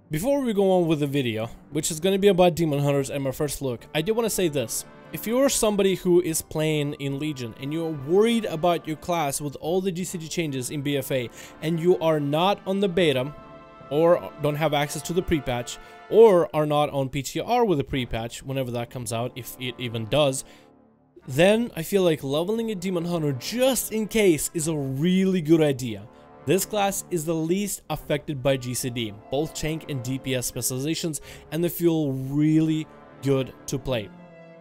Before we go on with the video, which is going to be about Demon Hunters and my first look, I do want to say this. If you're somebody who is playing in Legion and you're worried about your class with all the GCG changes in BFA and you are not on the beta or don't have access to the pre-patch or are not on PTR with the pre-patch whenever that comes out, if it even does, then I feel like leveling a Demon Hunter just in case is a really good idea. This class is the least affected by GCD, both tank and DPS specializations, and they feel really good to play.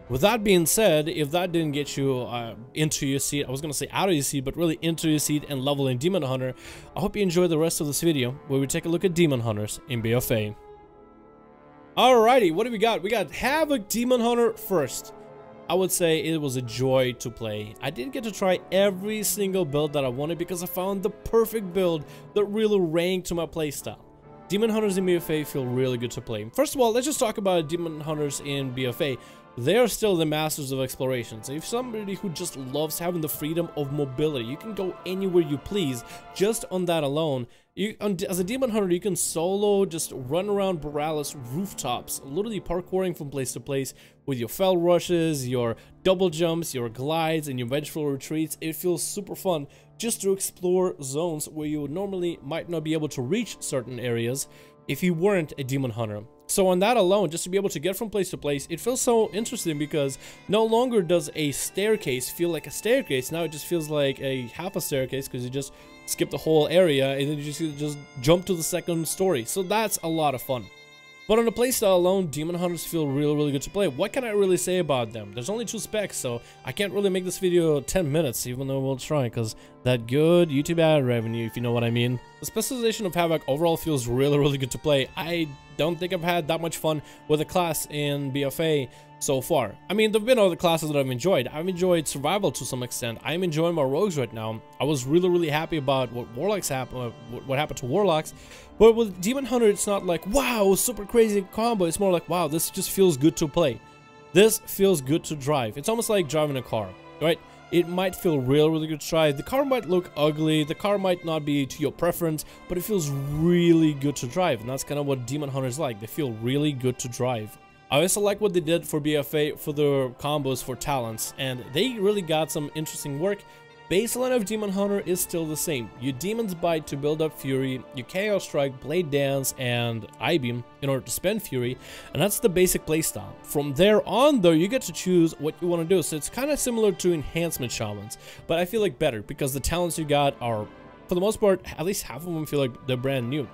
With that being said, if that didn't get you into your seat, I was going to say out of your seat, but really into your seat and leveling Demon Hunter, I hope you enjoy the rest of this video where we take a look at Demon Hunters in BFA. Alrighty, what do we got? We got Havoc Demon Hunter first. I would say it was a joy to play. I didn't get to try every single build that I wanted because I found the perfect build that really ranked to my playstyle. Demon Hunters in BFA feel really good to play. First of all, let's just talk about Demon Hunters in BFA. They are still the masters of exploration. So if somebody who just loves having the freedom of mobility, you can go anywhere you please just on that alone. As a Demon Hunter, you can solo, just run around Borealis rooftops, literally parkouring from place to place with your fell rushes, your double jumps, your glides, and your vengeful retreats. It feels super fun just to explore zones where you normally might not be able to reach certain areas if you weren't a Demon Hunter. So on that alone, just to be able to get from place to place, it feels so interesting because no longer does a staircase feel like a staircase. Now it just feels like a half a staircase because you just skip the whole area and then you just jump to the second story. So that's a lot of fun. But on the playstyle alone, Demon Hunters feel really good to play. What can I really say about them? There's only 2 specs, so I can't really make this video 10 minutes, even though we'll try, because that good YouTube ad revenue, if you know what I mean. The specialization of Havoc overall feels really good to play. I don't think I've had that much fun with a class in BFA so far. I mean, there have been other classes that I've enjoyed. I've enjoyed Survival to some extent. I'm enjoying my Rogues right now. I was really happy about what what happened to Warlocks. But with Demon Hunter, it's not like, wow, super crazy combo. It's more like, wow, this just feels good to play. This feels good to drive. It's almost like driving a car, right? It might feel really good to drive. The car might look ugly. The car might not be to your preference, but it feels really good to drive. And that's kind of what Demon Hunter's like. They feel really good to drive. I also like what they did for BFA for their combos for talents, and they really got some interesting work. Baseline of Demon Hunter is still the same. You Demon's Bite to build up Fury, you Chaos Strike, Blade Dance, and I-Beam in order to spend Fury, and that's the basic playstyle. From there on though, you get to choose what you want to do, so it's kind of similar to Enhancement Shamans, but I feel like better because the talents you got are, for the most part, at least half of them feel like they're brand new.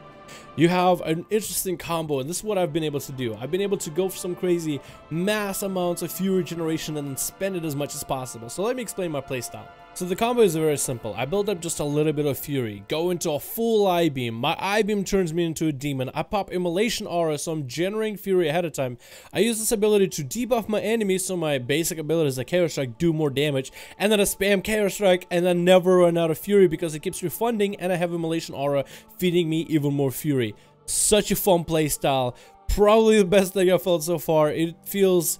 You have an interesting combo, and this is what I've been able to do. I've been able to go for some crazy mass amounts of Fury generation and then spend it as much as possible. So let me explain my playstyle. So the combo is very simple. I build up just a little bit of Fury, go into a full I-Beam. My I-Beam turns me into a demon. I pop Immolation Aura, so I'm generating Fury ahead of time. I use this ability to debuff my enemies, so my basic abilities like Chaos Strike do more damage. And then I spam Chaos Strike and then never run out of Fury because it keeps refunding, and I have Immolation Aura feeding me even more Fury. Such a fun playstyle. Probably the best thing I've felt so far. It feels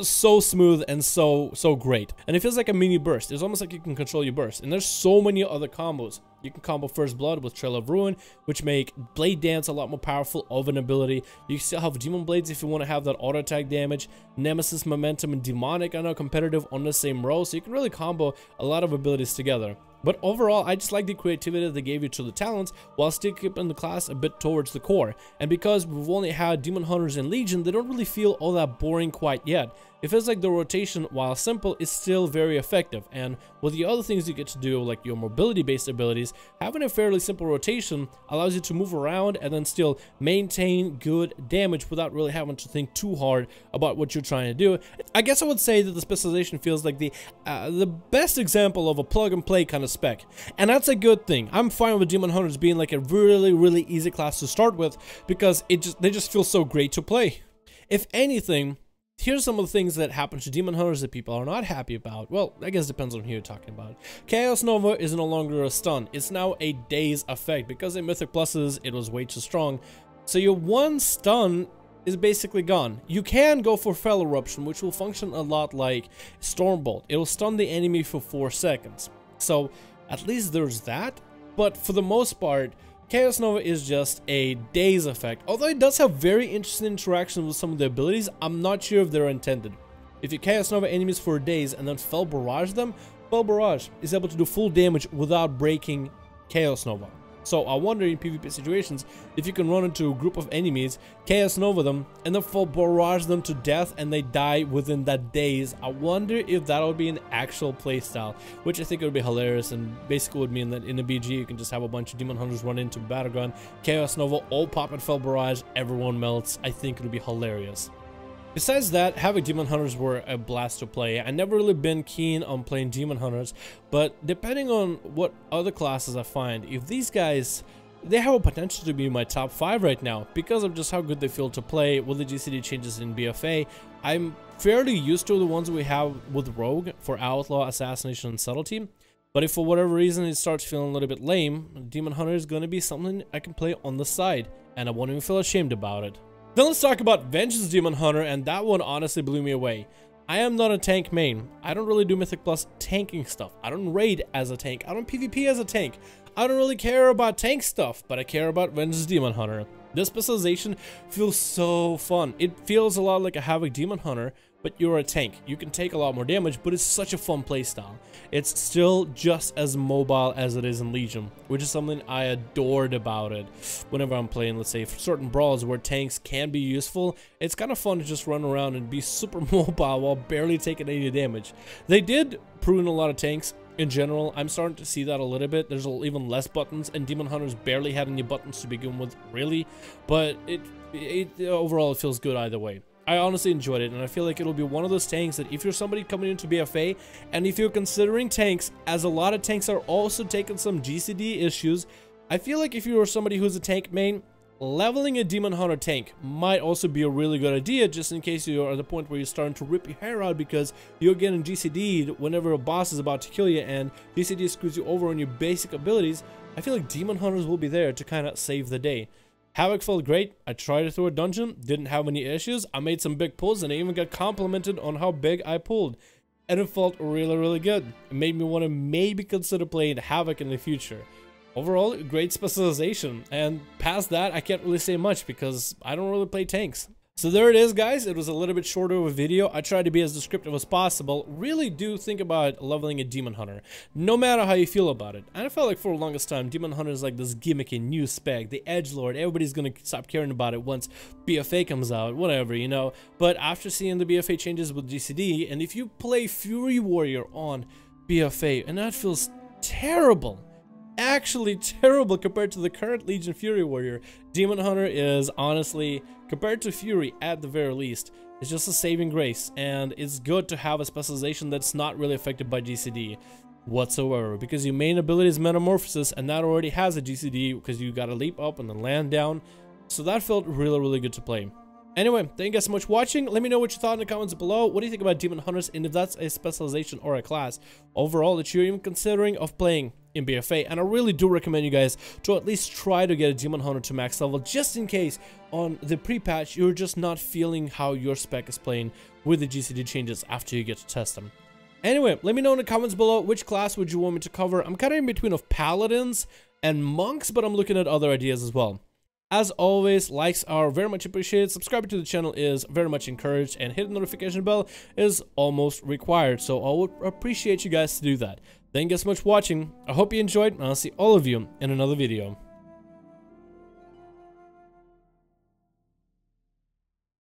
so smooth and so great, and it feels like a mini burst. It's almost like you can control your burst, and there's so many other combos. You can combo First Blood with Trail of Ruin, which make Blade Dance a lot more powerful of an ability. You still have Demon Blades if you want to have that auto attack damage. Nemesis, Momentum, and Demonic are now competitive on the same row, so you can really combo a lot of abilities together. But overall, I just like the creativity that they gave you to the talents while still keeping the class a bit towards the core. And because we've only had Demon Hunters in Legion, they don't really feel all that boring quite yet. It feels like the rotation, while simple, is still very effective. And with the other things you get to do, like your mobility-based abilities, having a fairly simple rotation allows you to move around and then still maintain good damage without really having to think too hard about what you're trying to do. I guess I would say that the specialization feels like the best example of a plug-and-play kind of spec, and that's a good thing. I'm fine with Demon Hunters being like a really easy class to start with because they just feel so great to play. If anything, here's some of the things that happen to Demon Hunters that people are not happy about. Well, I guess it depends on who you're talking about. Chaos Nova is no longer a stun. It's now a daze effect. Because in Mythic Pluses, it was way too strong. So your one stun is basically gone. You can go for Fell Eruption, which will function a lot like Stormbolt. It will stun the enemy for 4 seconds. So at least there's that. But for the most part, Chaos Nova is just a daze effect. Although it does have very interesting interactions with some of the abilities, I'm not sure if they're intended. If you Chaos Nova enemies for a daze and then Fel Barrage them, Fel Barrage is able to do full damage without breaking Chaos Nova. So I wonder in PvP situations if you can run into a group of enemies, Chaos Nova them, and then Fel Barrage them to death and they die within that daze. I wonder if that would be an actual playstyle, which I think would be hilarious and basically would mean that in a BG you can just have a bunch of Demon Hunters run into Battleground, Chaos Nova, all pop at Fel Barrage, everyone melts. I think it would be hilarious. Besides that, Havoc Demon Hunters were a blast to play. I never really been keen on playing Demon Hunters, but depending on what other classes I find, if these guys, they have a potential to be my top 5 right now because of just how good they feel to play with the GCD changes in BFA. I'm fairly used to the ones we have with Rogue for Outlaw, Assassination, and Subtlety. But if for whatever reason it starts feeling a little bit lame, Demon Hunter is going to be something I can play on the side, and I won't even feel ashamed about it. Then let's talk about Vengeance Demon Hunter, and that one honestly blew me away. I am not a tank main. I don't really do Mythic Plus tanking stuff. I don't raid as a tank. I don't PvP as a tank. I don't really care about tank stuff, but I care about Vengeance Demon Hunter. This specialization feels so fun. It feels a lot like a Havoc Demon Hunter, but you're a tank. You can take a lot more damage, but it's such a fun playstyle. It's still just as mobile as it is in Legion, which is something I adored about it. Whenever I'm playing, let's say, certain brawls where tanks can be useful, it's kind of fun to just run around and be super mobile while barely taking any damage. They did prune a lot of tanks. In general, I'm starting to see that a little bit. There's even less buttons, and Demon Hunters barely had any buttons to begin with, really. But overall, it feels good either way. I honestly enjoyed it, and I feel like it'll be one of those tanks that if you're somebody coming into BFA, and if you're considering tanks, as a lot of tanks are also taking some GCD issues, I feel like if you're somebody who's a tank main, leveling a Demon Hunter tank might also be a really good idea, just in case you're at the point where you're starting to rip your hair out because you're getting GCD'd whenever a boss is about to kill you and GCD screws you over on your basic abilities. I feel like Demon Hunters will be there to kind of save the day. Havoc felt great. I tried it through a dungeon, didn't have any issues. I made some big pulls and I even got complimented on how big I pulled. And it felt really, really good. It made me want to maybe consider playing Havoc in the future. Overall, great specialization, and past that, I can't really say much because I don't really play tanks. So there it is, guys. It was a little bit shorter of a video. I tried to be as descriptive as possible. Really do think about leveling a Demon Hunter, no matter how you feel about it. And I felt like for the longest time, Demon Hunter is like this gimmicky new spec, the edgelord. Everybody's gonna stop caring about it once BFA comes out, whatever, you know. But after seeing the BFA changes with GCD, and if you play Fury Warrior on BFA, and that feels terrible. Actually terrible compared to the current Legion Fury Warrior. Demon Hunter is honestly, compared to Fury at the very least, it's just a saving grace, and it's good to have a specialization that's not really affected by GCD whatsoever, because your main ability is Metamorphosis, and that already has a GCD because you gotta leap up and then land down, so that felt really, really good to play. Anyway, thank you guys so much for watching. Let me know what you thought in the comments below. What do you think about Demon Hunters, and if that's a specialization or a class overall that you're even considering of playing in BFA? And I really do recommend you guys to at least try to get a Demon Hunter to max level, just in case on the pre-patch you're just not feeling how your spec is playing with the GCD changes after you get to test them. Anyway, let me know in the comments below which class would you want me to cover. I'm kind of in between of Paladins and Monks, but I'm looking at other ideas as well. As always, likes are very much appreciated, subscribing to the channel is very much encouraged, and hitting the notification bell is almost required, so I would appreciate you guys to do that. Thank you guys so much for watching. I hope you enjoyed, and I'll see all of you in another video.